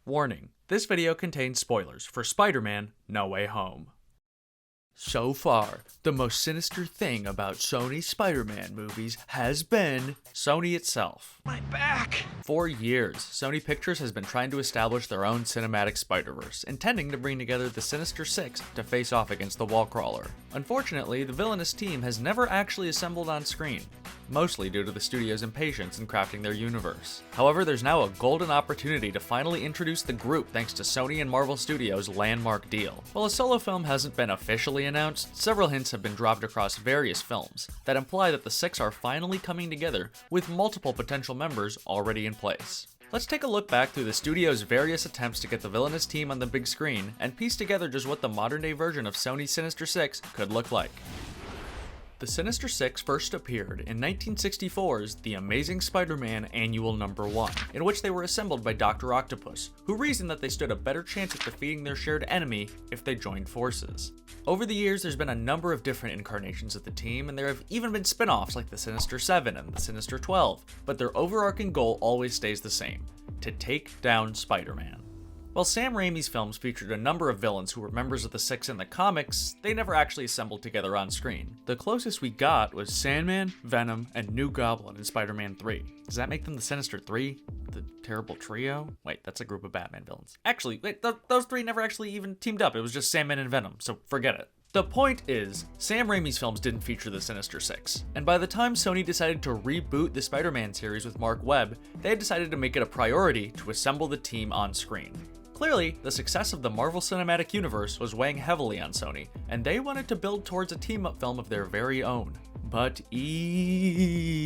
Warning, this video contains spoilers for Spider-Man: No Way Home. So far, the most sinister thing about Sony's Spider-Man movies has been Sony itself. My back! For years, Sony Pictures has been trying to establish their own cinematic Spider-Verse, intending to bring together the Sinister Six to face off against the Wallcrawler. Unfortunately, the villainous team has never actually assembled on screen, mostly due to the studio's impatience in crafting their universe. However, there's now a golden opportunity to finally introduce the group thanks to Sony and Marvel Studios' landmark deal. While a solo film hasn't been officially announced, several hints have been dropped across various films that imply that the Six are finally coming together with multiple potential members already in place. Let's take a look back through the studio's various attempts to get the villainous team on the big screen and piece together just what the modern-day version of Sony's Sinister Six could look like. The Sinister Six first appeared in 1964's The Amazing Spider-Man Annual No. 1, in which they were assembled by Dr. Octopus, who reasoned that they stood a better chance at defeating their shared enemy if they joined forces. Over the years, there's been a number of different incarnations of the team, and there have even been spin-offs like the Sinister 7 and the Sinister 12, but their overarching goal always stays the same: to take down Spider-Man. While Sam Raimi's films featured a number of villains who were members of the Six in the comics, they never actually assembled together on screen. The closest we got was Sandman, Venom, and New Goblin in Spider-Man 3. Does that make them the Sinister Three? The Terrible Trio? Wait, that's a group of Batman villains. Actually, wait, those three never actually even teamed up. It was just Sandman and Venom, so forget it. The point is, Sam Raimi's films didn't feature the Sinister Six, and by the time Sony decided to reboot the Spider-Man series with Mark Webb, they had decided to make it a priority to assemble the team on screen. Clearly, the success of the Marvel Cinematic Universe was weighing heavily on Sony, and they wanted to build towards a team-up film of their very own. But evil.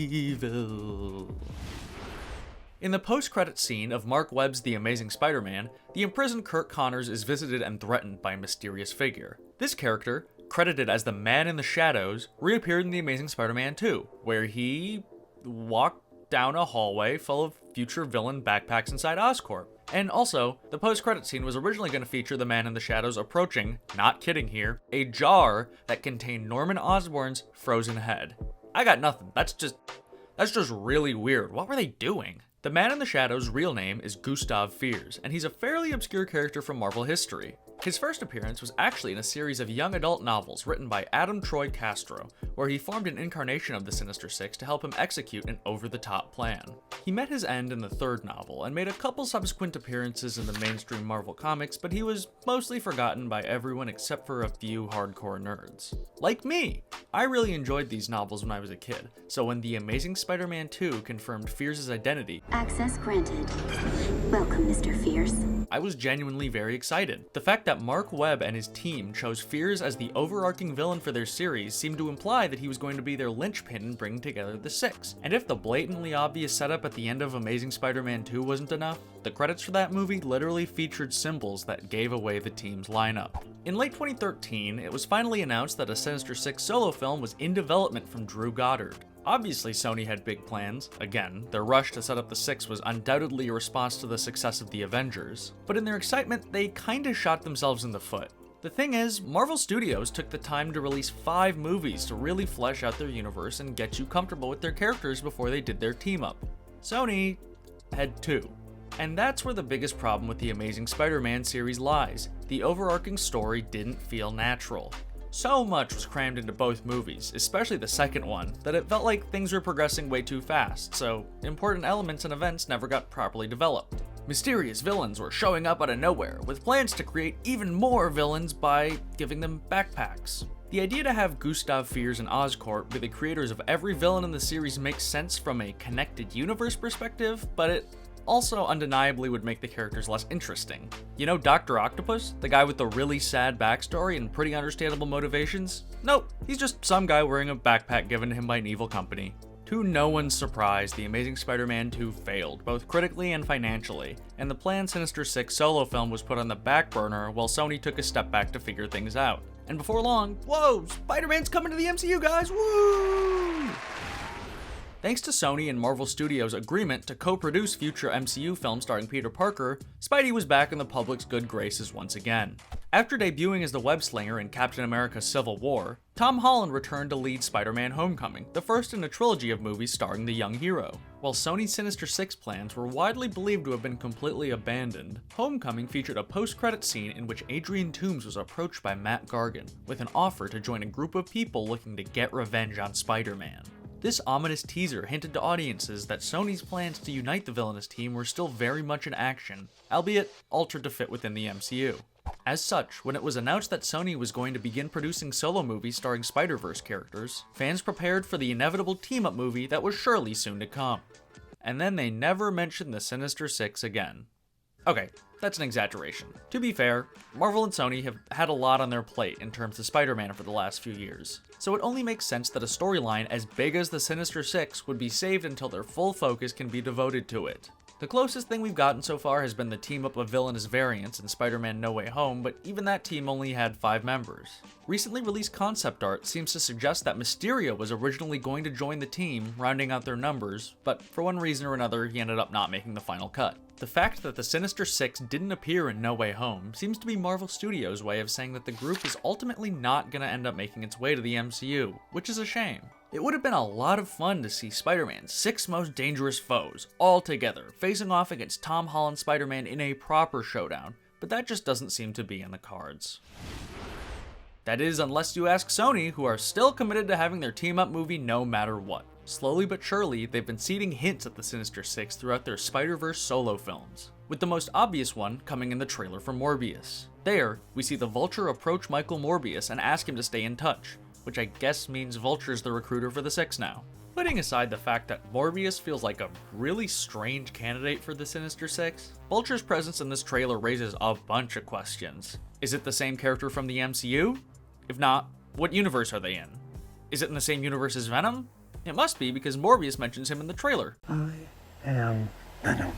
In the post-credits scene of Mark Webb's The Amazing Spider-Man, the imprisoned Kirk Connors is visited and threatened by a mysterious figure. This character, credited as the Man in the Shadows, reappeared in The Amazing Spider-Man 2, where he walked down a hallway full of future villain backpacks inside Oscorp. And also, the post-credit scene was originally going to feature the Man in the Shadows approaching, not kidding here, a jar that contained Norman Osborn's frozen head. I got nothing. That's just really weird. What were they doing? The Man in the Shadows' real name is Gustav Fiers, and he's a fairly obscure character from Marvel history. His first appearance was actually in a series of young adult novels written by Adam Troy Castro, where he formed an incarnation of the Sinister Six to help him execute an over-the-top plan. He met his end in the third novel and made a couple subsequent appearances in the mainstream Marvel comics, but he was mostly forgotten by everyone except for a few hardcore nerds. Like me! I really enjoyed these novels when I was a kid, so when The Amazing Spider-Man 2 confirmed Fiers' identity, access granted. Welcome, Mr. Fiers. I was genuinely very excited. The fact that Mark Webb and his team chose Fiers as the overarching villain for their series seemed to imply that he was going to be their linchpin in bringing together the Six. And if the blatantly obvious setup at the end of Amazing Spider-Man 2 wasn't enough, the credits for that movie literally featured symbols that gave away the team's lineup. In late 2013, it was finally announced that a Sinister Six solo film was in development from Drew Goddard. Obviously, Sony had big plans. Again, their rush to set up the Six was undoubtedly a response to the success of the Avengers. But in their excitement, they kinda shot themselves in the foot. The thing is, Marvel Studios took the time to release 5 movies to really flesh out their universe and get you comfortable with their characters before they did their team-up. Sony had 2. And that's where the biggest problem with the Amazing Spider-Man series lies. The overarching story didn't feel natural. So much was crammed into both movies, especially the second one, that it felt like things were progressing way too fast, so important elements and events never got properly developed. Mysterious villains were showing up out of nowhere, with plans to create even more villains by giving them backpacks. The idea to have Gustav Fiers and Oscorp be the creators of every villain in the series makes sense from a connected universe perspective, but it also undeniably would make the characters less interesting. You know Dr. Octopus? The guy with the really sad backstory and pretty understandable motivations? Nope, he's just some guy wearing a backpack given to him by an evil company. To no one's surprise, The Amazing Spider-Man 2 failed, both critically and financially, and the planned Sinister Six solo film was put on the back burner while Sony took a step back to figure things out. And before long, whoa, Spider-Man's coming to the MCU, guys, woo! Thanks to Sony and Marvel Studios' agreement to co-produce future MCU films starring Peter Parker, Spidey was back in the public's good graces once again. After debuting as the Web-Slinger in Captain America Civil War, Tom Holland returned to lead Spider-Man Homecoming, the first in a trilogy of movies starring the young hero. While Sony Sinister Six plans were widely believed to have been completely abandoned, Homecoming featured a post-credit scene in which Adrian Toomes was approached by Matt Gargan with an offer to join a group of people looking to get revenge on Spider-Man. This ominous teaser hinted to audiences that Sony's plans to unite the villainous team were still very much in action, albeit altered to fit within the MCU. As such, when it was announced that Sony was going to begin producing solo movies starring Spider-Verse characters, fans prepared for the inevitable team-up movie that was surely soon to come. And then they never mentioned the Sinister Six again. Okay, that's an exaggeration. To be fair, Marvel and Sony have had a lot on their plate in terms of Spider-Man for the last few years, so it only makes sense that a storyline as big as the Sinister Six would be saved until their full focus can be devoted to it. The closest thing we've gotten so far has been the team-up of villainous variants in Spider-Man No Way Home, but even that team only had 5 members. Recently released concept art seems to suggest that Mysterio was originally going to join the team, rounding out their numbers, but for one reason or another he ended up not making the final cut. The fact that the Sinister Six didn't appear in No Way Home seems to be Marvel Studios' way of saying that the group is ultimately not going to end up making its way to the MCU, which is a shame. It would have been a lot of fun to see Spider-Man's 6 most dangerous foes, all together, facing off against Tom Holland's Spider-Man in a proper showdown, but that just doesn't seem to be in the cards. That is, unless you ask Sony, who are still committed to having their team-up movie no matter what. Slowly but surely, they've been seeding hints at the Sinister Six throughout their Spider-Verse solo films, with the most obvious one coming in the trailer for Morbius. There, we see the Vulture approach Michael Morbius and ask him to stay in touch, which I guess means Vulture's the recruiter for the Six now. Putting aside the fact that Morbius feels like a really strange candidate for the Sinister Six, Vulture's presence in this trailer raises a bunch of questions. Is it the same character from the MCU? If not, what universe are they in? Is it in the same universe as Venom? It must be because Morbius mentions him in the trailer. I am Venom.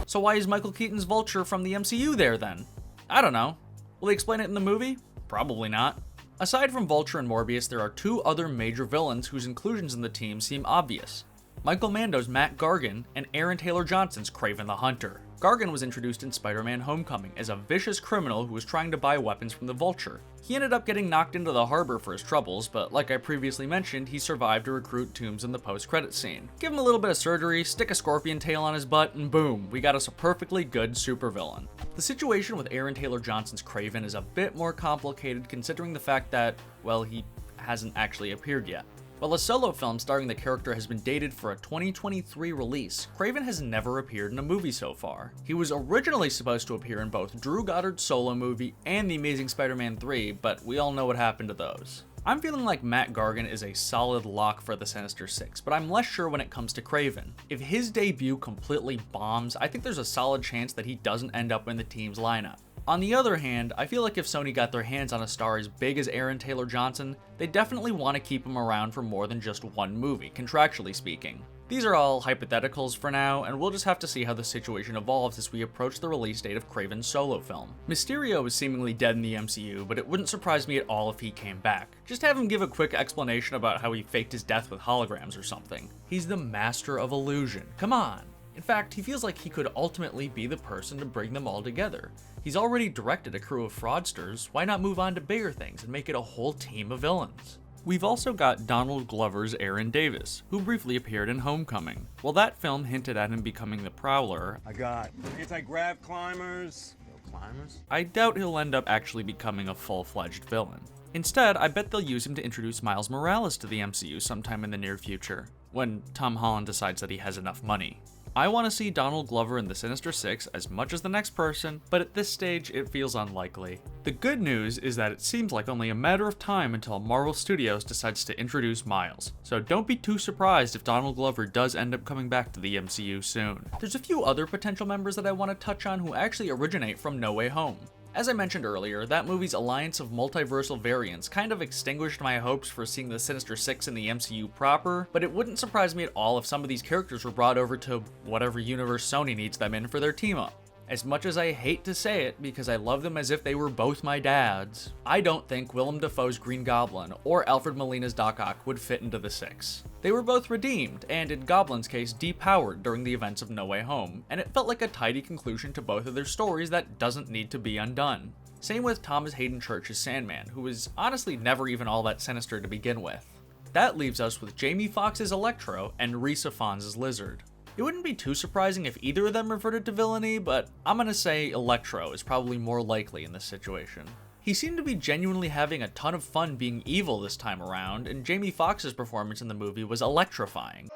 So why is Michael Keaton's Vulture from the MCU there then? I don't know. Will they explain it in the movie? Probably not. Aside from Vulture and Morbius, there are 2 other major villains whose inclusions in the team seem obvious. Michael Mando's Matt Gargan and Aaron Taylor Johnson's Kraven the Hunter. Gargan was introduced in Spider-Man Homecoming as a vicious criminal who was trying to buy weapons from the Vulture. He ended up getting knocked into the harbor for his troubles, but like I previously mentioned, he survived to recruit Toomes in the post-credit scene. Give him a little bit of surgery, stick a scorpion tail on his butt, and boom, we got us a perfectly good supervillain. The situation with Aaron Taylor Johnson's Kraven is a bit more complicated considering the fact that, well, he hasn't actually appeared yet. While a solo film starring the character has been dated for a 2023 release, Kraven has never appeared in a movie so far. He was originally supposed to appear in both Drew Goddard's solo movie and The Amazing Spider-Man 3, but we all know what happened to those. I'm feeling like Matt Gargan is a solid lock for the Sinister Six, but I'm less sure when it comes to Kraven. If his debut completely bombs, I think there's a solid chance that he doesn't end up in the team's lineup. On the other hand, I feel like if Sony got their hands on a star as big as Aaron Taylor Johnson, they definitely want to keep him around for more than just one movie, contractually speaking. These are all hypotheticals for now, and we'll just have to see how the situation evolves as we approach the release date of Kraven's solo film. Mysterio is seemingly dead in the MCU, but it wouldn't surprise me at all if he came back. Just have him give a quick explanation about how he faked his death with holograms or something. He's the master of illusion, come on! In fact, he feels like he could ultimately be the person to bring them all together. He's already directed a crew of fraudsters, why not move on to bigger things and make it a whole team of villains? We've also got Donald Glover's Aaron Davis, who briefly appeared in Homecoming. While that film hinted at him becoming the Prowler, I got anti-grav climbers. No climbers? I doubt he'll end up actually becoming a full-fledged villain. Instead, I bet they'll use him to introduce Miles Morales to the MCU sometime in the near future, when Tom Holland decides that he has enough money. I want to see Donald Glover in the Sinister Six as much as the next person, but at this stage, it feels unlikely. The good news is that it seems like only a matter of time until Marvel Studios decides to introduce Miles, so don't be too surprised if Donald Glover does end up coming back to the MCU soon. There's a few other potential members that I want to touch on who actually originate from No Way Home. As I mentioned earlier, that movie's alliance of multiversal variants kind of extinguished my hopes for seeing the Sinister Six in the MCU proper, but it wouldn't surprise me at all if some of these characters were brought over to whatever universe Sony needs them in for their team-up. As much as I hate to say it, because I love them as if they were both my dads, I don't think Willem Dafoe's Green Goblin or Alfred Molina's Doc Ock would fit into the Six. They were both redeemed, and in Goblin's case, depowered during the events of No Way Home, and it felt like a tidy conclusion to both of their stories that doesn't need to be undone. Same with Thomas Hayden Church's Sandman, who was honestly never even all that sinister to begin with. That leaves us with Jamie Foxx's Electro and Risa Fonz's Lizard. It wouldn't be too surprising if either of them reverted to villainy, but I'm gonna say Electro is probably more likely in this situation. He seemed to be genuinely having a ton of fun being evil this time around, and Jamie Foxx's performance in the movie was electrifying.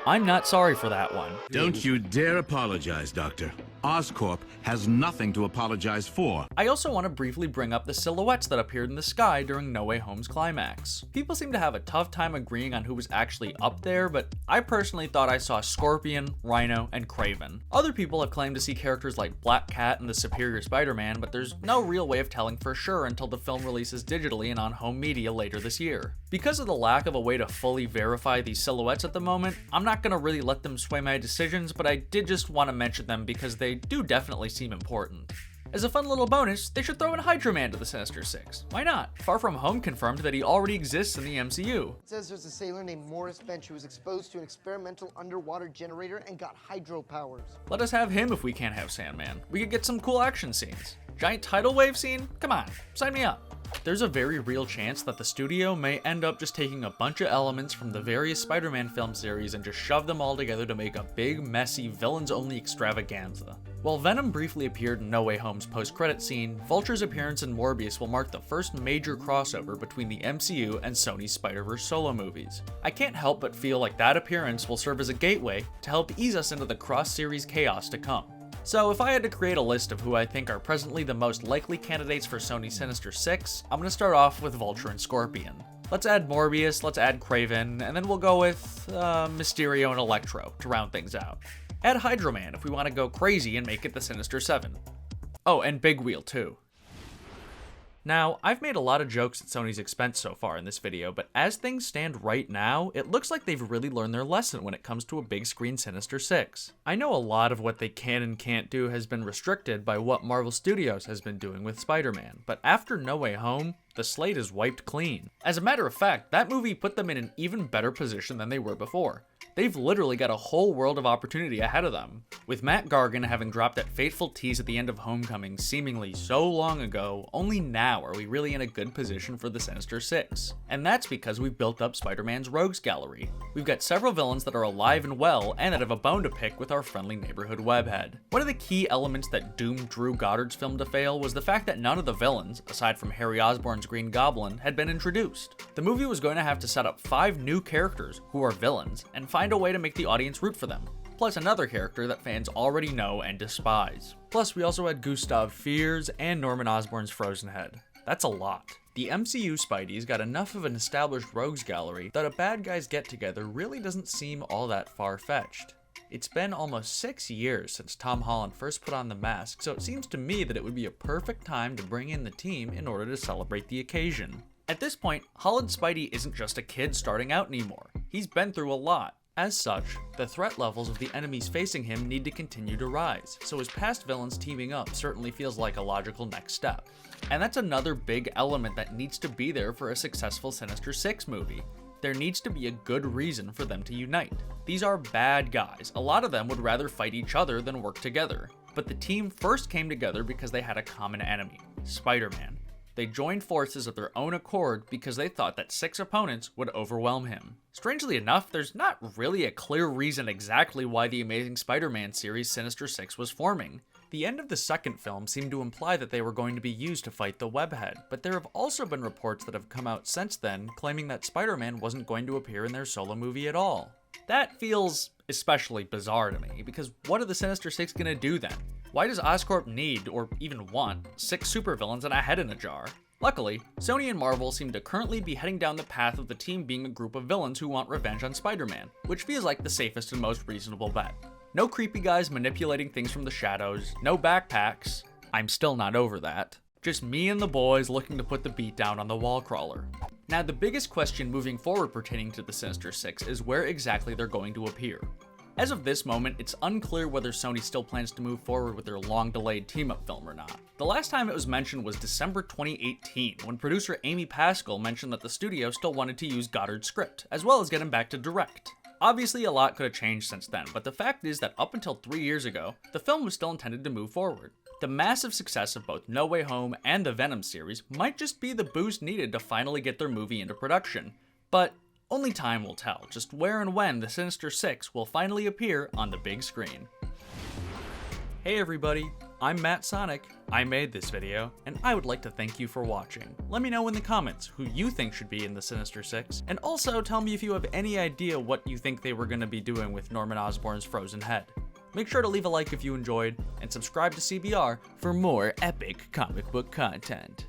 I'm not sorry for that one. Don't you dare apologize, Doctor. Oscorp has nothing to apologize for. I also want to briefly bring up the silhouettes that appeared in the sky during No Way Home's climax. People seem to have a tough time agreeing on who was actually up there, but I personally thought I saw Scorpion, Rhino, and Kraven. Other people have claimed to see characters like Black Cat and the Superior Spider-Man, but there's no real way of telling for sure until the film releases digitally and on home media later this year. Because of the lack of a way to fully verify these silhouettes at the moment, I'm not gonna really let them sway my decisions, but I did just want to mention them because they do definitely seem important. As a fun little bonus, they should throw in Hydro Man to the Sinister Six. Why not? Far From Home confirmed that he already exists in the MCU. It says there's a sailor named Morris Bench who was exposed to an experimental underwater generator and got hydro powers. Let us have him if we can't have Sandman. We could get some cool action scenes. Giant tidal wave scene? Come on, sign me up. There's a very real chance that the studio may end up just taking a bunch of elements from the various Spider-Man film series and just shove them all together to make a big, messy, villains-only extravaganza. While Venom briefly appeared in No Way Home's post-credit scene, Vulture's appearance in Morbius will mark the first major crossover between the MCU and Sony's Spider-Verse solo movies. I can't help but feel like that appearance will serve as a gateway to help ease us into the cross-series chaos to come. So if I had to create a list of who I think are presently the most likely candidates for Sony Sinister Six, I'm gonna start off with Vulture and Scorpion. Let's add Morbius, let's add Kraven, and then we'll go with Mysterio and Electro to round things out. Add Hydro Man if we want to go crazy and make it the Sinister Seven. Oh, and Big Wheel too. Now, I've made a lot of jokes at Sony's expense so far in this video, but as things stand right now, it looks like they've really learned their lesson when it comes to a big screen Sinister Six. I know a lot of what they can and can't do has been restricted by what Marvel Studios has been doing with Spider-Man, but after No Way Home, the slate is wiped clean. As a matter of fact, that movie put them in an even better position than they were before. They've literally got a whole world of opportunity ahead of them. With Matt Gargan having dropped that fateful tease at the end of Homecoming seemingly so long ago, only now are we really in a good position for the Sinister Six. And that's because we've built up Spider-Man's rogues gallery. We've got several villains that are alive and well, and that have a bone to pick with our friendly neighborhood webhead. One of the key elements that doomed Drew Goddard's film to fail was the fact that none of the villains, aside from Harry Osborn's Green Goblin, had been introduced. The movie was going to have to set up 5 new characters who are villains and find a way to make the audience root for them, plus another character that fans already know and despise. Plus, we also had Gustav Fiers and Norman Osborn's Frozen Head. That's a lot. The MCU Spidey's got enough of an established rogues gallery that a bad guys get-together really doesn't seem all that far-fetched. It's been almost 6 years since Tom Holland first put on the mask, so it seems to me that it would be a perfect time to bring in the team in order to celebrate the occasion. At this point, Holland's Spidey isn't just a kid starting out anymore. He's been through a lot. As such, the threat levels of the enemies facing him need to continue to rise, so his past villains teaming up certainly feels like a logical next step. And that's another big element that needs to be there for a successful Sinister Six movie. There needs to be a good reason for them to unite. These are bad guys. A lot of them would rather fight each other than work together. But the team first came together because they had a common enemy, Spider-Man. They joined forces of their own accord because they thought that 6 opponents would overwhelm him. Strangely enough, there's not really a clear reason exactly why the Amazing Spider-Man series Sinister Six was forming. The end of the second film seemed to imply that they were going to be used to fight the Webhead, but there have also been reports that have come out since then claiming that Spider-Man wasn't going to appear in their solo movie at all. That feels especially bizarre to me, because what are the Sinister Six gonna do then? Why does Oscorp need, or even want, 6 supervillains and a head in a jar? Luckily, Sony and Marvel seem to currently be heading down the path of the team being a group of villains who want revenge on Spider-Man, which feels like the safest and most reasonable bet. No creepy guys manipulating things from the shadows, no backpacks. I'm still not over that. Just me and the boys looking to put the beat down on the wall crawler. Now, the biggest question moving forward pertaining to the Sinister Six is where exactly they're going to appear. As of this moment, it's unclear whether Sony still plans to move forward with their long-delayed team-up film or not. The last time it was mentioned was December 2018, when producer Amy Pascal mentioned that the studio still wanted to use Goddard's script, as well as get him back to direct. Obviously, a lot could have changed since then, but the fact is that up until 3 years ago, the film was still intended to move forward. The massive success of both No Way Home and the Venom series might just be the boost needed to finally get their movie into production. But only time will tell just where and when the Sinister Six will finally appear on the big screen. Hey everybody, I'm Matt Sonic. I made this video, and I would like to thank you for watching. Let me know in the comments who you think should be in the Sinister Six, and also tell me if you have any idea what you think they were going to be doing with Norman Osborn's frozen head. Make sure to leave a like if you enjoyed, and subscribe to CBR for more epic comic book content.